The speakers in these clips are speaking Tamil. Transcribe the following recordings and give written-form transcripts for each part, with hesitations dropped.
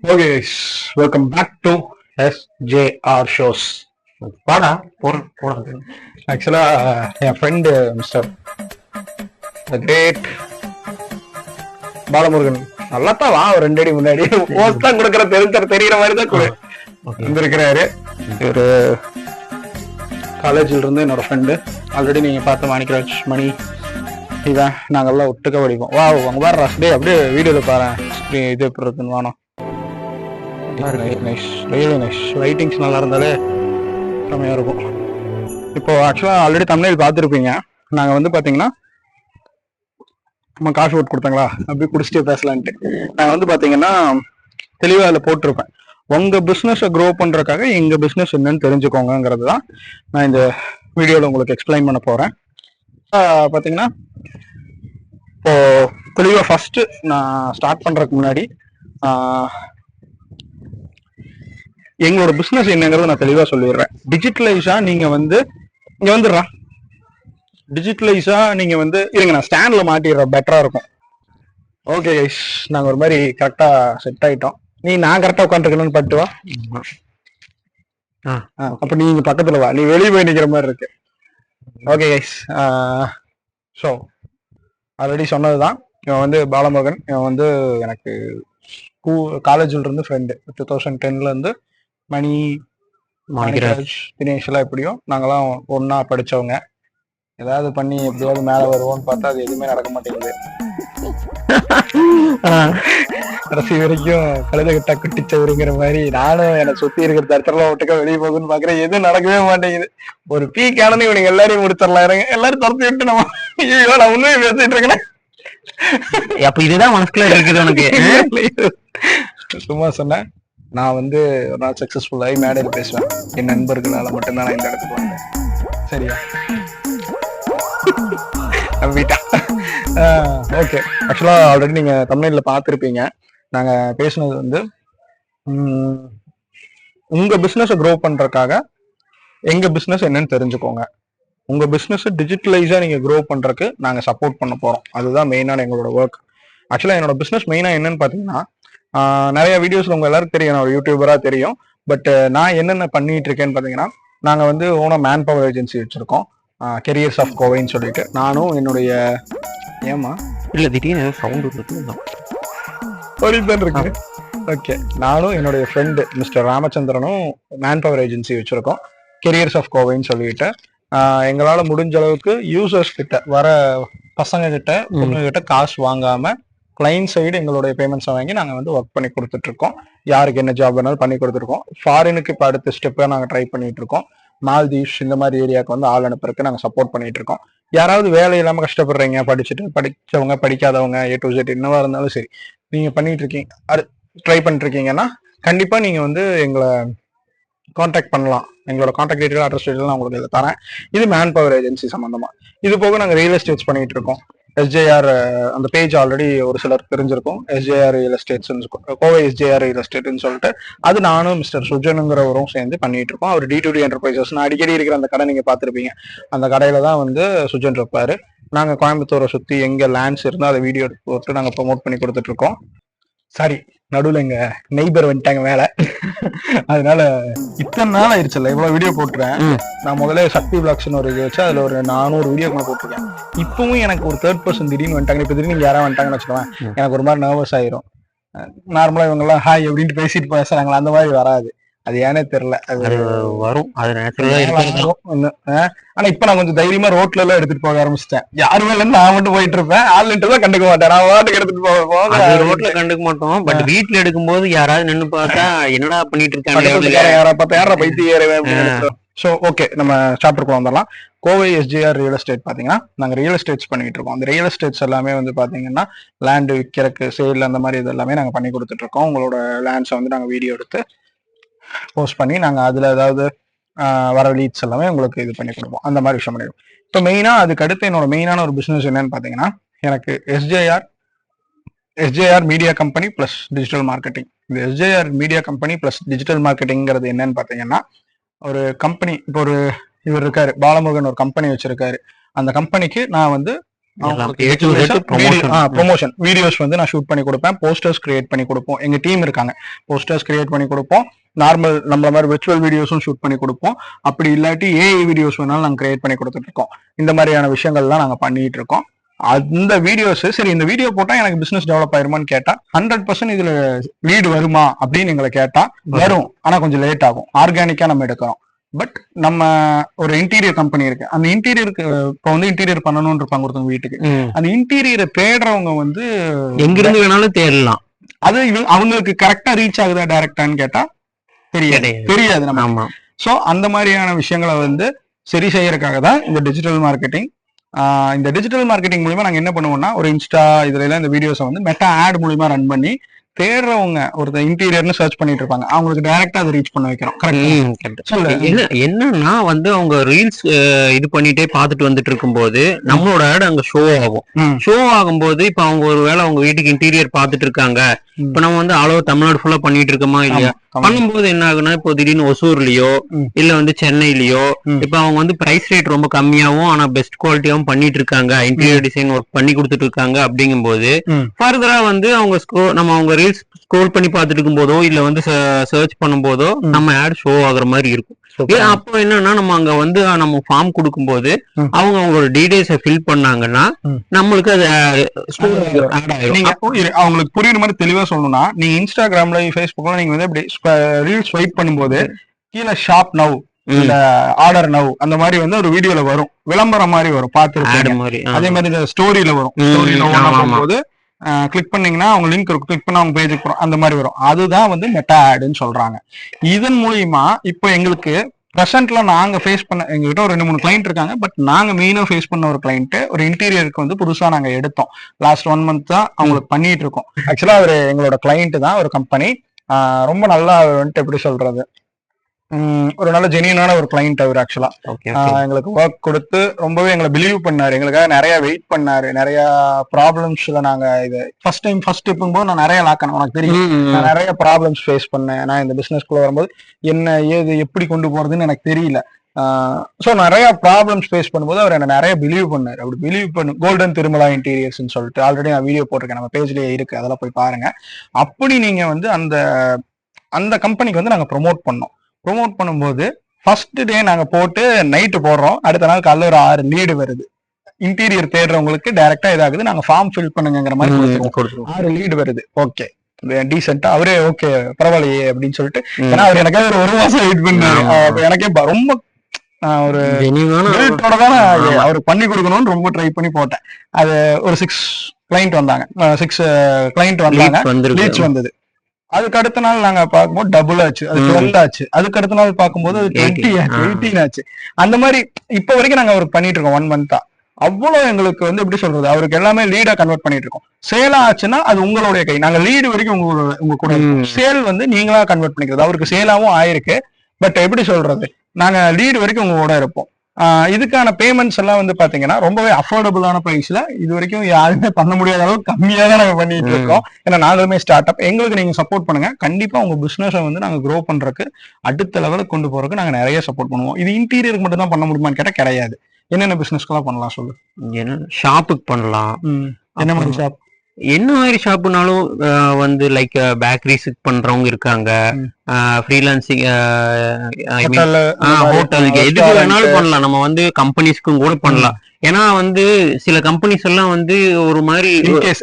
Okay welcome back to SJR shows. வாடா போடாது. ஆக்சுவலா என் ஃப்ரெண்டு மிஸ்டர் கிரேட் பாலமுருகன் நல்லா தான் வா ஒரு 2 அடி முன்னாடி போஸ்ட் தான் கொடுக்குற தெரியுற மாதிரி தான் வந்திருக்கிறாரு. ஒரு காலேஜ்ல இருந்து என்னோட ஃப்ரெண்டு ஆல்ரெடி நீங்க பார்த்த மாணிக்கராஜ் மணி இதான் நாங்கெல்லாம் ஒட்டுக்க படிப்போம். வா அங்க பாரு ரஸ்டே அப்படியே வீடியோல பாரு இது எப்படி இருக்குன்னு வானோம். லைட்டிங்ஸ் நல்லா இருந்தாலே செம்மையா இருக்கும். இப்போ ஆக்சுவலா ஆல்ரெடி தமிழில் பார்த்துருப்பீங்க. நாங்கள் வந்து பார்த்தீங்கன்னா நம்ம காஃபி ஓட் கொடுத்தாங்களா அப்படியே குடிச்சிட்டே பேசலான்ட்டு நாங்கள் வந்து பார்த்தீங்கன்னா தெளிவாக அதில் போட்டிருப்பேன். உங்கள் பிஸ்னஸை க்ரோ பண்ணுறதுக்காக எங்கள் பிஸ்னஸ் என்னன்னு தெரிஞ்சுக்கோங்கிறது தான் நான் இந்த வீடியோவில் உங்களுக்கு எக்ஸ்பிளைன் பண்ண போகிறேன். பார்த்தீங்கன்னா இப்போ தெளிவாக ஃபஸ்ட்டு நான் ஸ்டார்ட் பண்ணுறதுக்கு முன்னாடி எங்களோட பிசினஸ் என்னங்கிறத நான் தெளிவா சொல்லிடுறேன். டிஜிட்டலைஸா நீங்க வந்து இங்க வந்துடுறா டிஜிட்டலைஸா நீங்க வந்து இருங்க நான் ஸ்டாண்ட்ல மாட்டிடுறேன், பெட்டரா இருக்கும். ஓகே கைஸ், நாங்க ஒரு மாதிரி கரெக்டா செட் ஆயிட்டோம். நான் கரெக்டா உட்காந்துருக்கணும்னு பட்டுவா. அப்ப நீங்க பக்கத்துல வா, நீ வெளியே போய் நிக்கிற மாதிரி இருக்கு. ஓகே கைஸ், ஸோ ஆல்ரெடி சொன்னதுதான். இவன் வந்து பாலமுருகன். இவன் வந்து எனக்கு காலேஜ்ல இருந்து ஃப்ரெண்டு. 2010ல இருந்து மணி மாணிக்கராஜ் தினேஷ் எல்லாம் எப்படியோ நாங்கெல்லாம் ஒன்னா படிச்சவங்க. ஏதாவது பண்ணி எப்படியாவது மேல வருவோம்னு பார்த்தா அது எதுவுமே நடக்க மாட்டேங்குது. கடைசி வரைக்கும் கழுத கிட்ட குட்டிச்சவருங்கிற மாதிரி நானும் எனக்கு சுத்தி இருக்கிற தரத்தெல்லாம் ஒட்டுக்க வெளியே போகுன்னு பாக்குறேன், எதுவும் நடக்கவே மாட்டேங்குது. ஒரு பீக் ஆனது இவனுங்க எல்லாரையும் முடிச்சிடலாம் இருங்க, எல்லாரும் துரத்தி விட்டு நம்ம நான் உண்மையை பேசிட்டு இருக்கேன். அப்ப இதுதான் மனசுக்குள்ள இருக்குது உனக்கு? சும்மா சொன்னேன். நான் வந்து ஒரு நாள் சக்சஸ்ஃபுல்லாகி மேடையில் பேசுவேன். என் நண்பர்களால் மட்டும்தான் நான் இந்த இடத்துக்கு வந்தேன். சரியா? நம்பிட்டா? ஓகே. ஆக்சுவலாக ஆல்ரெடி நீங்கள் தமிழில் பார்த்துருப்பீங்க. நாங்கள் பேசுனது வந்து உங்கள் பிஸ்னஸை க்ரோ பண்ணுறதுக்காக எங்கள் பிஸ்னஸ் என்னன்னு தெரிஞ்சுக்கோங்க. உங்கள் பிஸ்னஸை டிஜிட்டலைஸாக நீங்கள் க்ரோ பண்ணுறதுக்கு நாங்கள் சப்போர்ட் பண்ண போகிறோம். அதுதான் மெயினான எங்களோட ஒர்க். ஆக்சுவலாக என்னோட பிஸ்னஸ் மெயினாக என்னன்னு பார்த்தீங்கன்னா, நிறைய வீடியோஸ்ல உங்க எல்லாருக்கும் தெரியும், நான் ஒரு யூடியூபரா தெரியும். பட் நான் என்னென்ன பண்ணிட்டு இருக்கேன்னு பாத்தீங்கன்னா, நாங்க வந்து ஓனா மேன் பவர் ஏஜென்சி வச்சிருக்கோம், கெரியர்ஸ் ஆஃப் கோவைன்னு சொல்லிட்டு. நானும் என்னுடைய ஏமா இல்ல திடீர்னு சவுண்ட் இருக்கு. ஓகே, நானும் என்னுடைய ஃப்ரெண்டு மிஸ்டர் ராமச்சந்திரனும் மேன் பவர் ஏஜென்சி வச்சிருக்கோம், கெரியர்ஸ் ஆஃப் கோவைன்னு சொல்லிட்டு. எங்களால முடிஞ்ச அளவுக்கு யூசர்ஸ் கிட்ட வர பசங்க கிட்ட பொண்ணு கிட்ட காசு வாங்காம கிளைண்ட் சைடு எங்களுடைய பேமெண்ட்ஸை வாங்கி நாங்கள் வந்து ஒர்க் பண்ணி கொடுத்துட்டு இருக்கோம். யாருக்கு என்ன ஜாப் வேணாலும் பண்ணி கொடுத்துருக்கோம். ஃபாரினுக்கு இப்போ அடுத்த ஸ்டெப்பை நாங்கள் ட்ரை பண்ணிட்டு இருக்கோம். மால்தீவ்ஸ் இந்த மாதிரி ஏரியாவுக்கு வந்து ஆள் அனுப்புறதுக்கு நாங்கள் சப்போர்ட் பண்ணிட்டு இருக்கோம். யாராவது வேலை இல்லாமல் கஷ்டப்படுறீங்க, படிச்சவங்க படிக்காதவங்க A to Z என்னவா இருந்தாலும் சரி, நீங்கள் பண்ணிட்டு இருக்கீங்க, அது ட்ரை பண்ணிட்டு இருக்கீங்கன்னா கண்டிப்பாக நீங்கள் வந்து எங்களை கான்டாக்ட் பண்ணலாம். எங்களோட கான்டாக்ட் டீட்டெயில், அட்ரஸ் டீட்டெயில் நான் உங்களுக்கு இதில் தரேன். இது மேன் பவர் ஏஜென்சி சம்மந்தமாக. இது போக நாங்கள் ரியல் எஸ்டேட்ஸ் பண்ணிட்டு இருக்கோம். SJR அந்த பேஜ் ஆல்ரெடி ஒரு சிலர் தெரிஞ்சிருக்கும். SJR real estates, Kovai SJR real எஸ்டேட்னு சொல்லிட்டு அது நானும் மிஸ்டர் சுஜனுங்கிறவரும் சேர்ந்து பண்ணிட்டு இருக்கோம். அவர் D2D என்டர்பிரைசஸ், நான் அடிக்கடி இருக்கிற அந்த கடை நீங்க பார்த்துருப்பீங்க. அந்த கடையில தான் வந்து சுஜன் இருப்பாரு. நாங்க கோயம்புத்தூரை சுத்தி எங்க லேண்ட்ஸ் இருந்தால் அதை வீடியோ எடுத்து போட்டு நாங்க ப்ரொமோட் பண்ணி கொடுத்துட்டு இருக்கோம். சாரி, நடுவில் எங்க நெய்பர் வந்துட்டாங்க மேல, அதனால இத்தனை நாள் ஆயிடுச்சுல்ல இவ்வளவு வீடியோ போட்டுறேன். நான் முதல்ல சக்தி விளாக்ஸ்னு ஒரு இது வச்சு அதுல ஒரு 400 வீடியோ போட்டிருக்கேன். இப்பவும் எனக்கு ஒரு தேர்ட் பர்சன் திடீர்னு வந்துட்டாங்க. இப்ப திடீர்னு யாராவது வந்துட்டாங்கன்னு வச்சுக்கோங்க, எனக்கு ஒரு மாதிரி நர்வஸ் ஆயிரும். நார்மலா இவங்க எல்லாம் ஹாய் அப்படின்ட்டு பேசிட்டு பேசுறாங்களா, அந்த மாதிரி வராது. அது ஏனே தெரியல, அது வரும். ஆனா இப்ப நான் கொஞ்சம் தைரியமா ரோட்ல எல்லாம் எடுத்துட்டு போக ஆரம்பிச்சிட்டேன். யாருமே இல்ல, நான் மட்டும் போயிட்டு இருப்பேன். ஆளுன்ட்டு தான் கண்டுக்க மாட்டேன். நான் வாட்டுக்கு எடுத்துட்டு போக ரோட்ல கண்டுக்க மாட்டோம். பட் வீட்டுல எடுக்கும் போது யாராவது நின்று பார்த்தா என்னடா பண்ணிட்டு இருக்காங்க, யாரா பார்த்தா யாரா பைத்தியம். ஸோ ஓகே, நம்ம சாப்டருக்குள்ள வந்துடலாம். கோவை SJR ரியல் எஸ்டேட் பார்த்தீங்கன்னா நாங்கள் ரியல் எஸ்டேட்ஸ் பண்ணிட்டு இருக்கோம். அந்த ரியல் எஸ்டேட்ஸ் எல்லாமே வந்து பார்த்தீங்கன்னா லேண்டு விற்கிறக்கு, சேல், அந்த மாதிரி இது எல்லாமே நாங்கள் பண்ணி கொடுத்துட்டு இருக்கோம். உங்களோட லேண்ட்ஸை வந்து நாங்கள் வீடியோ எடுத்து போஸ்ட் பண்ணி நாங்கள் அதில் ஏதாவது வர லீட்ஸ் எல்லாமே உங்களுக்கு இது பண்ணி கொடுப்போம். அந்த மாதிரி விஷயம் பண்ணிடுவோம். இப்போ மெயினாக அதுக்கு அடுத்து என்னோட மெயினான ஒரு பிஸ்னஸ் என்னன்னு பார்த்தீங்கன்னா, எனக்கு SJR media company plus digital marketing. இந்த SJR media company plus digital மார்க்கெட்டிங்கிறது என்னன்னு பார்த்தீங்கன்னா, ஒரு கம்பெனி, இப்போ ஒரு இவர் இருக்காரு பாலமுருகன், ஒரு கம்பெனி வச்சிருக்காரு. அந்த கம்பெனிக்கு நான் வந்து ப்ரொமோஷன் வீடியோஸ் வந்து நான் ஷூட் பண்ணி கொடுப்பேன், போஸ்டர்ஸ் கிரியேட் பண்ணி கொடுப்போம். எங்க டீம் இருக்காங்க, போஸ்டர்ஸ் கிரியேட் பண்ணி கொடுப்போம். நார்மல் நம்மள மாதிரி விர்ச்சுவல் வீடியோஸும் ஷூட் பண்ணி கொடுப்போம். அப்படி இல்லாட்டி ஏஐ வீடியோஸ் வேணாலும் நாங்க கிரியேட் பண்ணி கொடுத்துட்டு இருக்கோம். இந்த மாதிரியான விஷயங்கள்லாம் நாங்க பண்ணிட்டு இருக்கோம். அந்த வீடியோஸ் சரி இந்த வீடியோ போட்டா எனக்கு பிசினஸ் டெவலப் ஆயிருமான்னு கேட்டா 100% இதுல லீடு வருமா அப்படின்னு எங்களை கேட்டா வரும். ஆனா கொஞ்சம் லேட் ஆகும். ஆர்கானிக்கா நம்ம எடுக்கிறோம். பட் நம்ம ஒரு இன்டீரியர் கம்பெனி இருக்கு, அந்த இன்டீரியருக்கு இப்போ வந்து இன்டீரியர் பண்ணணும்னு இருப்பாங்க ஒருத்தவங்க வீட்டுக்கு. அந்த இன்டீரியரை தேடுறவங்க வந்து எங்கிருந்து வேணாலும் தேடலாம். அது அவங்களுக்கு கரெக்டா ரீச் ஆகுதா டைரக்டான்னு கேட்டா தெரியாது நம்ம. சோ அந்த மாதிரியான விஷயங்களை வந்து சரி செய்யறதுக்காக தான் இந்த டிஜிட்டல் மார்க்கெட்டிங். இந்த டிஜிட்டல் மார்க்கெட்டிங் மூலியமா நாங்க என்ன பண்ணுவோம்னா, ஒரு இன்ஸ்டா இதுல எல்லாம் இந்த வீடியோஸை வந்து மெட்டா ஆட் மூலியமா ரன் பண்ணி தேடுறவங்க ஒரு இன்டீரியர்னு சர்ச் பண்ணிட்டு இருப்பாங்க, அவங்களுக்கு டைரக்டா அதை ரீச் பண்ண வைக்கிறோம். என்னன்னா வந்து அவங்க ரீல்ஸ் இது பண்ணிட்டே பாத்துட்டு வந்துட்டு இருக்கும்போது நம்மளோட ஆட் அங்க ஷோ ஆகும். ஷோ ஆகும்போது இப்ப அவங்க ஒரு வேளை அவங்க வீட்டுக்கு இன்டீரியர் பாத்துட்டு இருக்காங்க, இப்ப நம்ம வந்து ஆல் ஓவர் தமிழ்நாடு ஃபுல்லா பண்ணிட்டு இருக்கோமா இல்லையா? பண்ணும்போது என்ன ஆகுனா, இப்போ திடீர்னு ஒசூர்லயோ இல்ல வந்து சென்னையிலயோ இப்ப அவங்க வந்து பிரைஸ் ரேட் ரொம்ப கம்மியாவும் ஆனா பெஸ்ட் குவாலிட்டியாவும் பண்ணிட்டு இருக்காங்க, இன்டீரியர் டிசைன் ஒர்க் பண்ணி கொடுத்துட்டு இருக்காங்க. அப்படிங்கும்போது ஃபர்தரா வந்து நம்ம அவங்க ரீல்ஸ் ஸ்க்ரோல் பண்ணி பார்த்துட்டு இருக்கும் போதோ இல்ல வந்து சர்ச் பண்ணும் போதோ நம்ம ஆட் ஷோ ஆகுற மாதிரி இருக்கும். அப்போ என்னன்னா நம்ம அங்க வந்து நம்ம ஃபார்ம் கொடுக்கும் போது அவங்க அவங்களோட டீடைல்ஸை ஃபில் பண்ணாங்கன்னா நம்மளுக்கு அது ஆட் ஆயிடும். அவங்களுக்கு புரியுற மாதிரி தெளிவா சொல்லணும்னா, நீங்க இன்ஸ்டாகிராம்ல ஃபேஸ்புக்ல நீங்க வந்து அப்படி ரீல்ஸ் ஸ்வைப் பண்ணும்போது கீழே ஷாப் நவ் இல்ல ஆர்டர் நவ் அந்த மாதிரி வந்து ஒரு வீடியோல வரும், விளம்பரம் மாதிரி வரும் பார்த்து. அதே மாதிரி இந்த ஸ்டோரியில வரும், போது கிளிக் பண்ணீங்கன்னா அவங்க லிங்க் இருக்கும், கிளிக் பண்ண அவங்க பேஜுக்கு போறோம், அந்த மாதிரி வரும். அதுதான் வந்து மெட்டா ஆடுன்னு சொல்றாங்க. இதன் மூலியமா இப்போ எங்களுக்கு ப்ரெசென்ட்ல நாங்க ஃபேஸ் பண்ண எங்ககிட்ட ஒரு 2-3 கிளைண்ட் இருக்காங்க. பட் நாங்க மெயினா ஃபேஸ் பண்ண ஒரு கிளைண்ட் ஒரு இன்டீரியருக்கு வந்து புதுசா நாங்க எடுத்தோம். லாஸ்ட் 1 month தான் அவங்களுக்கு பண்ணிட்டு இருக்கோம். ஆக்சுவலா அவர் எங்களோட கிளைண்ட் தான், ஒரு கம்பெனி. ரொம்ப நல்லா வந்துட்டு எப்படி சொல்றது, ஒரு நல்ல ஜெனியூனான ஒரு கிளைண்ட் அவர். ஆக்சுவலா எங்களுக்கு ஒர்க் கொடுத்து ரொம்பவே எங்களை பிலீவ் பண்ணாரு, எங்களுக்காக நிறைய வெயிட் பண்ணாரு. நிறைய ப்ராப்ளம்ஸ்ல நாங்க இது ஃபர்ஸ்ட் ஸ்டெப்பும் போது நான் நிறைய லாக்கணும், உனக்கு தெரியும் நான் நிறைய ப்ராப்ளம்ஸ் ஃபேஸ் பண்ணேன். நான் இந்த பிசினஸ்குள்ள வரும்போது என்ன ஏது எப்படி கொண்டு போறதுன்னு எனக்கு தெரியல. ஸோ நிறைய ப்ராப்ளம்ஸ் ஃபேஸ் பண்ணும்போது அவர் என்ன நிறைய பிலீவ் பண்ணாரு. அப்படி பிலீவ் பண்ணு கோல்டன் திருமலா இன்டீரியர்ஸ்ன்னு சொல்லிட்டு ஆல்ரெடி நான் வீடியோ போட்டிருக்கேன், நம்ம பேஜ்லயே இருக்கு, அதெல்லாம் போய் பாருங்க. அப்படி நீங்க வந்து அந்த கம்பெனிக்கு வந்து நாங்க ப்ரொமோட் பண்ணும்போது ஃபர்ஸ்ட் டே நாங்க போட்டு நைட்டு போடுறோம், அடுத்த நாள் காலைல ஒரு 6 லீடு வருது. இன்டீரியர் தேடுறவங்களுக்கு டைரக்டா இதாகுது, நாங்க ஃபார்ம் ஃபில் பண்ணுங்கிற மாதிரி 6 லீடு வருது. ஓகே டீசென்ட்டா அவரே ஓகே பரவாயில்லையே அப்படின்னு சொல்லிட்டு, ஏன்னா அவர் எனக்கே ஒரு மாசம் வெயிட் பண்ணாரு. எனக்கே ரொம்ப ஒரு அவருக்கு பண்ணி கொடுக்கணும்னு ரொம்ப ட்ரை பண்ணி போட்டேன். அது ஒரு 6 கிளைண்ட் வந்தாங்க, 6 கிளைண்ட் வந்தாங்க, லீட்ஸ் வந்தது. அதுக்கு அடுத்த நாள் நாங்க பார்க்கும்போது டபுள் ஆச்சு, அது 12 ஆச்சு. அதுக்கு அடுத்த நாள் பார்க்கும்போது அது 20 ஆச்சு, 18 ஆச்சு. அந்த மாதிரி இப்ப வரைக்கும் நாங்க அவருக்கு பண்ணிட்டு இருக்கோம் 1 month. அவ்வளவு எங்களுக்கு வந்து எப்படி சொல்றது, அவருக்கு எல்லாமே லீடா கன்வெர்ட் பண்ணிட்டு இருக்கோம். சேலா ஆச்சுன்னா அது உங்களுடைய கை, நாங்க லீடு வரைக்கும் உங்க கூட சேல் வந்து நீங்களா கன்வெர்ட் பண்ணிக்கிறது. அவருக்கு சேலாவும் ஆயிருக்கு. பட் எப்படி சொல்றது, நாங்க லீடு வரைக்கும் உங்க கூட இருப்போம். இதுக்கான பேமெண்ட்ஸ் எல்லாம் வந்து பாத்தீங்கன்னா ரொம்பவே அஃபோர்டபுளான பிரைஸ்ல இது வரைக்கும் யாருமே பண்ண முடியாத அளவுக்கு கம்மியா தான் நாங்க பண்ணிட்டு இருக்கோம். ஏன்னா நாங்களுமே ஸ்டார்ட் அப், எங்களுக்கு நீங்க சப்போர்ட் பண்ணுங்க, கண்டிப்பா உங்க பிசினஸை வந்து நாங்க க்ரோ பண்றதுக்கு அடுத்த லெவலுக்கு கொண்டு போறதுக்கு நாங்க நிறைய சப்போர்ட் பண்ணுவோம். இது இன்டீரியருக்கு மட்டும் தான் பண்ண முடியுமான்னு கேட்டா கிடையாது. என்னென்ன பிசினஸ்க்கெல்லாம் பண்ணலாம் சொல்லு. ஷாப்புக்கு பண்ணலாம். என்ன மாதிரி ஷாப்? என்ன மாதிரி ஷாப்புனாலும் வந்து லைக் பேக்கரிஸுக்கு பண்றவங்க இருக்காங்க, ஃப்ரீலான்சிங் ஹோட்டலுக்கு எதுக்கு வேணாலும் பண்ணலாம். நம்ம வந்து கம்பெனிஸ்க்கும் கூட பண்ணலாம். ஏன்னா வந்து சில கம்பெனிஸ் எல்லாம் வந்து ஒரு மாதிரி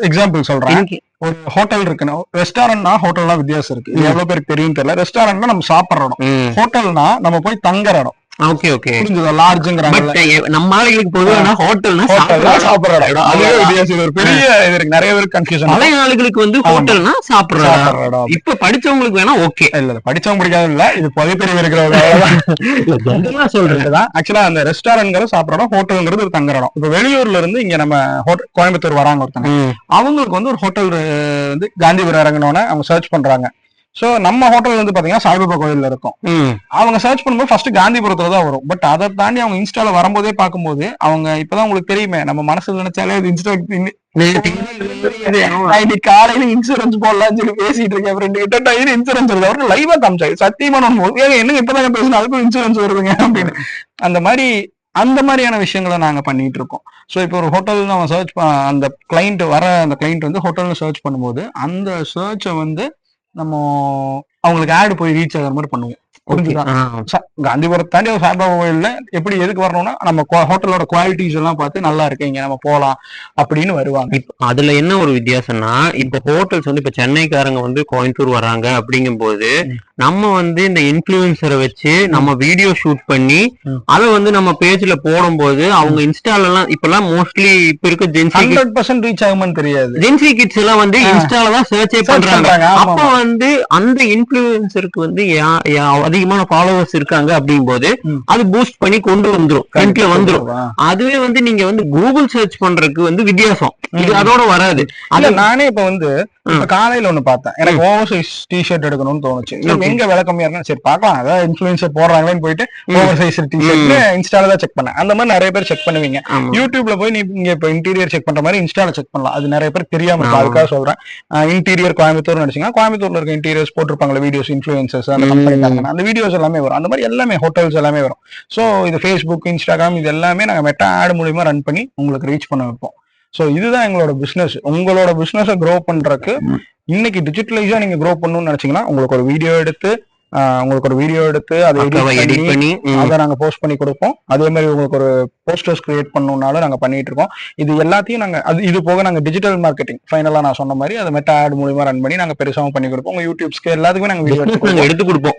எக்ஸாம்பிள் சொல்றேன், ஒரு ஹோட்டல் இருக்குன்னா ரெஸ்டாரண்ட்னா ஹோட்டல்லாம் வித்தியாசம் இருக்கு. இது எவ்வளவு பேருக்கு தெரியும் தெரியல. ரெஸ்டாரண்ட்னா நம்ம சாப்பிடுற இடம், ஹோட்டல்னா நம்ம போய் தங்குற இடம். ஓகே ஓகே லார்ஜ்ங்கறாங்க. நம்ம ஆளுங்களுக்கு பொதுவான ஹோட்டல்னா சாப்பிடுற இடம், அதுவே வித்தியாசம். ஒரு பெரிய இது இருக்கு, நிறைய பேருக்கு கன்ஃபியூஷன். பழைய ஆளுங்களுக்கு வந்து ஹோட்டல்னா சாப்பிடுற இடம். இப்ப படிச்சவங்களுக்கு வேணா ஓகே, இல்ல படிச்சவங்க பிடிக்காது இல்ல, இது புதைப்பெரிய இருக்கிறவங்க சொல்றதுதான். ஆக்சுவலா அந்த ரெஸ்டாரண்ட்ங்கிறது சாப்பிடுற இடம், ஹோட்டல்ங்கிறது ஒரு தங்குற இடம். இப்ப வெளியூர்ல இருந்து இங்க நம்ம கோயம்புத்தூர் வராங்க ஒருத்தங்க, அவங்களுக்கு வந்து ஒரு ஹோட்டல் வந்து காந்திபுரம் இறங்கினோன்னு அவங்க சர்ச் பண்றாங்க. சோ நம்ம ஹோட்டல் வந்து பாத்தீங்கன்னா சாய்பாபா கோயில்ல இருக்கும். அவங்க சர்ச் பண்ணும்போது ஃபர்ஸ்ட் காந்திபுரத்துல தான் வரும். பட் அதை தாண்டி அவங்க இன்ஸ்டால வரும்போதே பார்க்கும்போது அவங்க இப்பதான் உங்களுக்கு தெரியுமே, நம்ம மனசுல நினைச்சாலே இன்ஸ்டா காலையில இன்சூரன்ஸ் போடலாம்னு சொல்லி பேசிட்டு இருக்கேன் ஃப்ரெண்டு கிட்ட. இன்சூரன்ஸ் வருது, அவருக்கு லைவா காமிச்சாரு. சத்தியமான என்ன இப்பதான் பேசணும், அதுக்கும் இன்சூரன்ஸ் வருதுங்க அப்படின்னு. அந்த மாதிரி அந்த மாதிரியான விஷயங்களை நாங்க பண்ணிட்டு இருக்கோம். ஸோ இப்போ ஒரு ஹோட்டல் நம்ம சர்ச் அந்த கிளைண்ட் அந்த கிளைண்ட் வந்து ஹோட்டல்னு சர்ச் பண்ணும்போது அந்த சர்ச்சை வந்து நம்ம அவங்களுக்கு ஆடு போய் ரீச் ஆகிற மாதிரி பண்ணுவோம். புரிஞ்சுதா? காந்திபுரத்தை தாண்டி ஒரு சாய்பாபா கோயில்ல எப்படி எதுக்கு வரணும்னா நம்ம ஹோட்டலோட குவாலிட்டிஸ் எல்லாம் பார்த்து நல்லா இருக்கு இங்க நம்ம போலாம் அப்படின்னு வருவாங்க. இப்ப அதுல என்ன ஒரு வித்தியாசம்னா, இப்ப ஹோட்டல்ஸ் வந்து இப்ப சென்னைக்காரங்க வந்து கோயம்புத்தூர் வராங்க அப்படிங்கும் போது நம்ம வந்து இந்த இன்ஃபுளுசரை வச்சு நம்ம வீடியோ ஷூட் பண்ணி அதை வந்து நம்ம பேஜ்ல போடும்போது அவங்க இன்ஸ்டால எல்லாம் இப்பெல்லாம் மோஸ்ட்லி இப்ப இருக்க 100% ரீச் ஆகுமான்னு தெரியாது. ஜென்சி கிட்ஸ் எல்லாம் வந்து இன்ஸ்டால தான் சர்ச்சே பண்றாங்க. அப்ப வந்து அந்த இன்ஃபுளுசருக்கு வந்து அதிகமான ஃபாலோவர்ஸ் இருக்காங்க அப்படிங்கும் போது அது பூஸ்ட் பண்ணி கொண்டு வந்துரும், ஃப்ரண்ட்ல வந்துரும். அதுவே வந்து நீங்க வந்து கூகுள் சர்ச் பண்றதுக்கு வந்து வித்தியாசம், இது அதோட வராது. அது நானே இப்ப வந்து காலையில ஒண்ணு பார்த்தேன், எனக்கு ஓவர் சைஸ் டிஷர்ட் எடுக்கணும்னு தோணுச்சு. எங்க விலை கம்மியா இருக்கு, சரி பாக்கலாம் அதாவது இன்ஃபுளுசர் போடுறாங்களேன்னு போயிட்டு ஓவர் சைஸ் டிஷர்ட் இன்ஸ்டால தான் செக் பண்ணேன். அந்த மாதிரி நிறைய பேர் செக் பண்ணுவீங்க. யூடியூப்ல போய் நீங்க இப்ப இன்டீரியர் செக் பண்ற மாதிரி இன்ஸ்டால செக் பண்ணலாம். அது நிறைய பேர் தெரியாம இருக்கு, அதுக்காக சொல்றேன். இன்டீரியர் கோயம்புத்தூர் நினைச்சீங்கன்னா கோயம்புத்தூர்ல இருக்க இன்டீரியர்ஸ் போட்டிருப்பாங்களா வீடியோஸ், இன்ஃபுளுசர்ஸ் அந்த கம்பெனி அந்த வீடியோஸ் எல்லாமே வரும். அந்த மாதிரி எல்லாமே ஹோட்டல்ஸ் எல்லாமே வரும். சோ இது ஃபேஸ்புக், இன்ஸ்டாகிராம் இது எல்லாமே நாங்க மெட்டா ஆட் மூலியமா ரன் பண்ணி உங்களுக்கு ரீச் பண்ண வைப்போம். சோ இதுதான் எங்களோட பிசினஸ். உங்களோட பிசினஸை க்ரோ பண்றதுக்கு இன்னைக்கு டிஜிட்டலைஸா நீங்க க்ரோ பண்ணணும்னு நினைச்சீங்கன்னா உங்களுக்கு ஒரு வீடியோ எடுத்து அதை எடிட் பண்ணி அதை நாங்க போஸ்ட் பண்ணி கொடுப்போம். அதே மாதிரி உங்களுக்கு ஒரு போஸ்டர்ஸ் கிரியேட் பண்ணணும்னாலும் நாங்க பண்ணிட்டு இருக்கோம். இது எல்லாத்தையும் நாங்க இது போக நாங்க டிஜிட்டல் மார்க்கெட்டிங் ஃபைனலா நான் சொன்ன மாதிரி அதை மெட்டா ஆட் மூலமா ரன் பண்ணி நாங்க பெருசாவும் பண்ணி கொடுப்போம். உங்க யூடியூப்ஸ்க்கு எல்லாத்துக்குமே நாங்க வீடியோ எடுத்து கொடுப்போம்.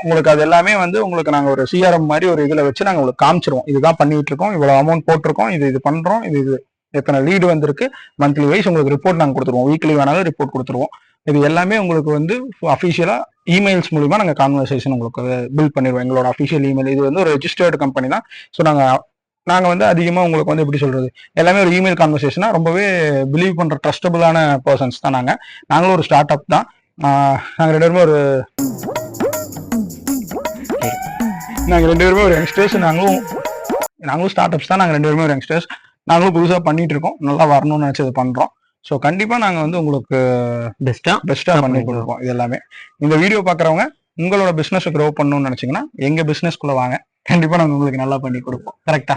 உங்களுக்கு அது எல்லாமே வந்து உங்களுக்கு நாங்க ஒரு சிஆர்எம் மாதிரி ஒரு இதுல வச்சு நாங்க உங்களுக்கு காமிச்சிருவோம். இதுதான் பண்ணிட்டு இருக்கோம், இவ்வளவு அமௌண்ட் போட்டிருக்கோம், இது பண்றோம், இது எத்தனை லீடு வந்திருக்கு, மந்த்லி வைஸ் உங்களுக்கு ரிப்போர்ட் நாங்க கொடுத்துருவோம், வீக்லி வேணாலும் ரிப்போர்ட் கொடுத்துருவோம். இது எல்லாமே உங்களுக்கு வந்து அஃபிஷியலா இமெயில்ஸ் மூலியமா நாங்க கான்வர்சேஷன் உங்களுக்கு பில்ட் பண்ணிடுவோம். எங்களோட அஃபிஷியல் இமெயில் இது வந்து ஒரு ரெஜிஸ்டர்டு கம்பெனி தான். ஸோ நாங்க வந்து அதிகமா உங்களுக்கு வந்து எப்படி சொல்றது, எல்லாமே ஒரு இமெயில் கான்வர்சேஷனா ரொம்பவே பிலீவ் பண்ற ட்ரஸ்டபிளான பர்சன்ஸ் தான். நாங்களும் ஒரு ஸ்டார்ட் அப் தான். நாங்க ரெண்டு பேருமே ஒரு யங்ஸ்டர்ஸ். நாங்களும் ஸ்டார்ட் அப்ஸ் தான். நாங்க ரெண்டு பேருமே ஒரு யங்ஸ்டர்ஸ். நாங்களும் புதுசா பண்ணிட்டு இருக்கோம், நல்லா வரணும்னு நினைச்சது பண்றோம். ஸோ கண்டிப்பா நாங்க வந்து உங்களுக்கு பெஸ்டா பண்ணி கொடுப்போம். இது எல்லாமே இந்த வீடியோ பாக்குறவங்க உங்களோட பிசினஸ் க்ரோ பண்ணணும்னு நினைச்சீங்கன்னா எங்க பிசினஸ்க்குள்ள வாங்க, கண்டிப்பா நாங்க உங்களுக்கு நல்லா பண்ணி கொடுப்போம். கரெக்டா?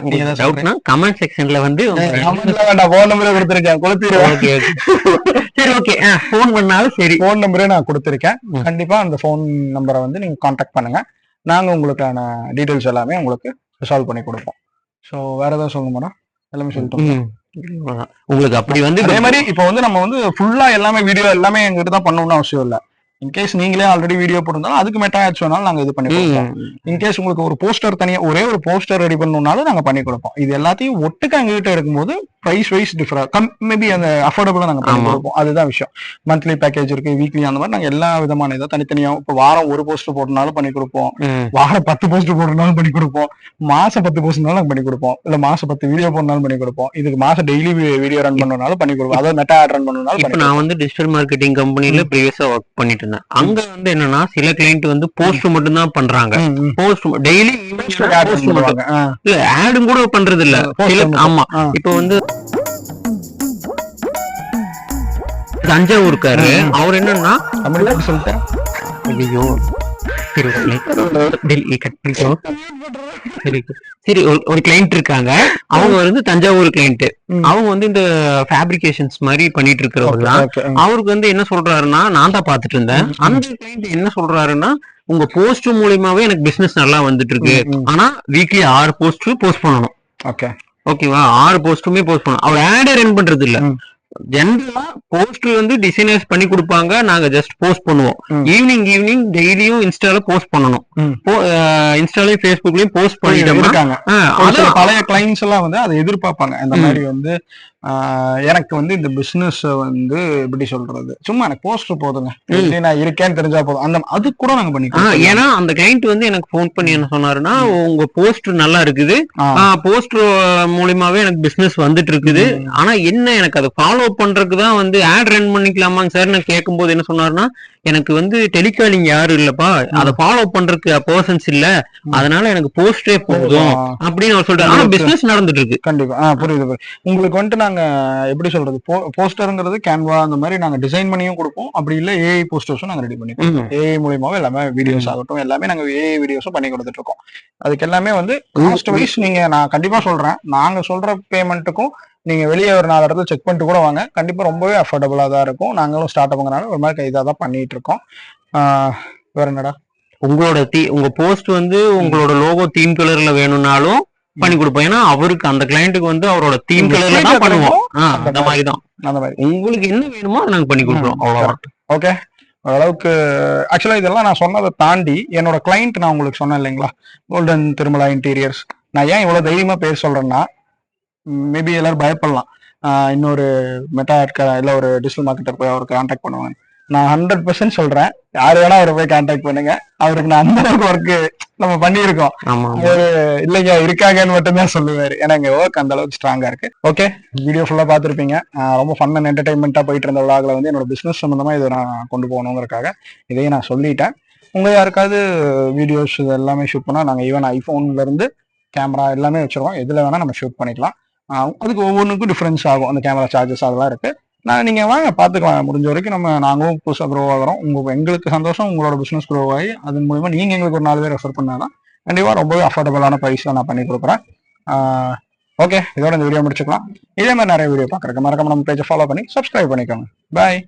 கமெண்ட் செக்ஷன்ல வந்து போன் நம்பரே கொடுத்திருக்கேன், சரி ஓகே, போன் பண்ணாலும் சரி, போன் நம்பரே நான் கொடுத்திருக்கேன். கண்டிப்பா அந்த போன் நம்பரை வந்து நீங்க கான்டாக்ட் பண்ணுங்க, நாங்க உங்களுக்கான டீடைல்ஸ் எல்லாமே உங்களுக்கு சால்வ் பண்ணி கொடுப்போம். ஸோ வேற ஏதாவது சொல்லணுமா? எல்லாமே சொல்லிட்டோம் உங்களுக்கு. அப்படி வந்து அதே மாதிரி இப்போ வந்து நம்ம வந்து ஃபுல்லா எல்லாமே வீடியோ எல்லாமே எங்கிட்ட தான் பண்ணணும்னு அவசியம் இல்லை. இன்கேஸ் நீங்களே ஆல்ரெடி வீடியோ போட்டிருந்தாலும் அதுக்கு மெட்டா ஆட்ஸ் வேணாலும் நாங்க இது பண்ணி கொடுப்போம். இன்கேஸ் உங்களுக்கு ஒரு போஸ்டர் தனியா ஒரே ஒரு போஸ்டர் ரெடி பண்ணணும்னாலும் நாங்க பண்ணி கொடுப்போம். இது எல்லாத்தையும் ஒட்டுக்கா எங்ககிட்ட இருக்கும்போது பிரைஸ் வைஸ் டிஃபர் மேபி அந்த அஃபோர்டபுளா நாங்க பண்ணி கொடுப்போம். அதுதான் விஷயம். மந்த்லி பேக்கேஜ் இருக்கு, வீக்லி, அந்த மாதிரி நாங்க எல்லா விதமான இதை தனித்தனியா இப்போ வாரம் ஒரு போஸ்டர் போட்டனாலும் பண்ணி கொடுப்போம், வாரம் 10 போஸ்டர் போட்டனாலும் பண்ணி கொடுப்போம், மாசம் 10 போஸ்ட்னாலும் நாங்க பண்ணி கொடுப்போம், இல்ல மாசம் 10 வீடியோ போடனாலும் பண்ணி கொடுப்போம், இதுக்கு மாசம் டெய்லி வீடியோ ரன் பண்ணனாலும் பண்ணி கொடுப்போம், அதாவது மெட்டா ஆட் ரன் பண்ணனாலும். நான் வந்து டிஜிட்டல் மார்க்கெட்டிங் கம்பெனில ப்ரீவியஸா ஒர்க் பண்ணிட்டு இருந்தேன். அங்க வந்து என்னன்னா சில கிளைண்ட் வந்து போஸ்ட் மட்டும் தான் பண்றாங்க, போஸ்ட் டெய்லி இல்ல ஆடும் கூட பண்றது இல்ல. ஆமா, இப்ப வந்து தஞ்சாவூர்காரு அவர் என்னன்னா சொல்லிட்டேன், ஐயோ சரி ஒரு கிளைண்ட் இருக்காங்க, அவங்க வந்து தஞ்சாவூர் கிளைண்ட். அவங்க வந்து இந்த ஃபேப்ரிகேஷன்ஸ் மாதிரி பண்ணிட்டு இருக்கிறவங்க தான். அவருக்கு வந்து என்ன சொல்றாருன்னா, நான் தான் பாத்துட்டு இருந்தேன், அந்த கிளைண்ட் என்ன சொல்றாருன்னா, உங்க போஸ்ட் மூலியமாவே எனக்கு பிசினஸ் நல்லா வந்துட்டு இருக்கு, ஆனா வீக்லி 6 போஸ்ட் போஸ்ட் பண்ணணும். ஓகேவா? 6 போஸ்ட்டுமே போஸ்ட் பண்ணணும். அவர் ஆடே ரன் பண்றது இல்ல. ஜெனரலா போஸ்ட் வந்து டிசைனர்ஸ் பண்ணி கொடுப்பாங்க, நாங்க ஜஸ்ட் போஸ்ட் பண்ணுவோம். ஈவினிங் டெய்லியும் இன்ஸ்டால போஸ்ட் பண்ணணும், இன்ஸ்டாலயும் ஃபேஸ்புக்லயும் போஸ்ட் பண்ணிட்டு பழைய கிளைண்ட்ஸ் எல்லாம் வந்து அதை எதிர்பார்ப்பாங்க. இந்த மாதிரி வந்து எனக்கு வந்து இந்த பிசினஸ் வந்து எப்படி சொல்றது, சும்மா எனக்கு போஸ்டர் போதுங்க, நான் இருக்கேன்னு தெரிஞ்சா போதும், அந்த அது கூட நாங்க பண்ணிக்கலாம். ஏன்னா அந்த கிளைண்ட் வந்து எனக்கு போன் பண்ணி என்ன சொன்னாருன்னா, உங்க போஸ்ட் நல்லா இருக்குது, போஸ்ட் மூலியமாவே எனக்கு பிசினஸ் வந்துட்டு இருக்குது, ஆனா என்ன எனக்கு அதை ஃபாலோ பண்றதுக்கு தான் வந்து ஆட் ரன் பண்ணிக்கலாமாங்க சார் நான் கேட்கும் போது என்ன சொன்னாருன்னா, எனக்கு வந்து டெலிகாலிங் யாரும் இல்லப்பா, அதை ஃபாலோ பண்றதுக்கு பர்சன்ஸ் இல்ல, அதனால எனக்கு போஸ்டே போதும் அப்படின்னு அவர் சொல்றாரு. ஆனா பிசினஸ் நடந்துட்டு இருக்கு. கண்டிப்பா புரியுது. உங்களுக்கு வந்துட்டு நாங்க நாங்க எப்படி சொல்றது, போஸ்டருங்கிறது கேன்வா அந்த மாதிரி நாங்க டிசைன் பண்ணியும் கொடுப்போம். அப்படி இல்லை ஏஐ போஸ்டர்ஸும் நாங்க ரெடி பண்ணி கொடுப்போம். ஏஐ மூலியமாவே எல்லாமே வீடியோஸ் ஆகட்டும் எல்லாமே நாங்க ஏஐ வீடியோஸும் பண்ணி கொடுத்துட்டு இருக்கோம். அதுக்கு எல்லாமே வந்து காஸ்ட் வைஸ் நீங்க, நான் கண்டிப்பா சொல்றேன், நாங்க சொல்ற பேமெண்ட்டுக்கும் நீங்க வெளியே ஒரு 4 இடத்துல செக் பண்ணிட்டு கூட வாங்க, கண்டிப்பா ரொம்பவே அஃபோர்டபுளா தான் இருக்கும். நாங்களும் ஸ்டார்ட் அப்புங்கிறனால ஒரு மாதிரி இதாக தான் பண்ணிட்டு இருக்கோம். வேற என்னடா, உங்களோட உங்க போஸ்ட் வந்து உங்களோட லோகோ தீம் கலர்ல வேணும்னாலும் பண்ணி கொடுப்போம். ஏன்னா அவருக்கு அந்த கிளையண்ட்டுக்கு வந்து அவரோட தீம் கலர்ல தான் பண்ணுவோம். அந்த மாதிரி தான். அந்த மாதிரி உங்களுக்கு என்ன வேணுமோ அதை நாங்க பண்ணி கொடுக்குறோம். அவ்வளவுதான். ஓகே. ஓரளவுக்கு ஆக்சுவலா இதெல்லாம் நான் சொன்னதை தாண்டி என்னோட கிளைண்ட் நான் உங்களுக்கு சொன்னேன் இல்லைங்களா, கோல்டன் திருமலா இன்டீரியர்ஸ். நான் ஏன் இவ்வளவு தைரியமா பேர் சொல்றேன்னா, மேபி எல்லாரும் பயப்படலாம், இன்னொரு மெட்டா இல்ல ஒரு டிஜிட்டல் மார்க்கெட்டர் போய் அவருக்கு கான்டாக்ட் பண்ணுவாங்க. நான் 100% சொல்றேன், யாரு வேணா அவரை போய் கான்டாக்ட் பண்ணுங்க. அவருக்கு நான் அந்த அளவுக்கு ஒர்க்கு நம்ம பண்ணியிருக்கோம். ஒரு இல்லைங்க இருக்காங்கன்னு மட்டும்தான் சொல்லுவாரு. ஏன்னா எங்க ஒர்க் அந்த அளவுக்கு ஸ்ட்ராங்கா இருக்கு. ஓகே, வீடியோ ஃபுல்லா பார்த்துருப்பீங்க. ரொம்ப ஃபன் அண்ட் என்டர்டைன்மெண்டா போயிட்டு இருந்த விழாக்களை வந்து என்னோட பிசினஸ் சம்பந்தமா இதை நான் கொண்டு போகணுங்கிறக்காக இதையும் நான் சொல்லிட்டேன். உங்க யாருக்காவது வீடியோஸ் இது எல்லாமே ஷூட் பண்ணா நாங்க ஈவன் ஐபோன்ல இருந்து கேமரா எல்லாமே வச்சிருக்கோம். எதுல வேணா நம்ம ஷூட் பண்ணிக்கலாம். அதுக்கு ஒவ்வொன்றுக்கும் டிஃபரன்ஸ் ஆகும், அந்த கேமரா சார்ஜஸ் அதெல்லாம் இருக்கு. நீங்க வாங்க பாத்துக்கலாம். முடிஞ்ச வரைக்கும் நாங்களும் புதுசாக க்ரோ ஆகிறோம். எங்களுக்கு சந்தோஷம், உங்களோட பிசினஸ் க்ரோ ஆகி அதன் மூலமா நீங்க எங்களுக்கு ஒரு 4 பேர் ரெஃபர் பண்ணாதான் கண்டிப்பா ரொம்பவே அஃபோர்டபுளான ப்ரைஸ்ல நான் பண்ணி கொடுக்குறேன். ஓகே, இதோட இந்த வீடியோ முடிச்சுக்கலாம். இதே மாதிரி நிறைய வீடியோ பார்க்குறேன். மறக்காம நம்ம பேஜை ஃபாலோ பண்ணி சப்ஸ்கிரைப் பண்ணிக்கோங்க. பாய்.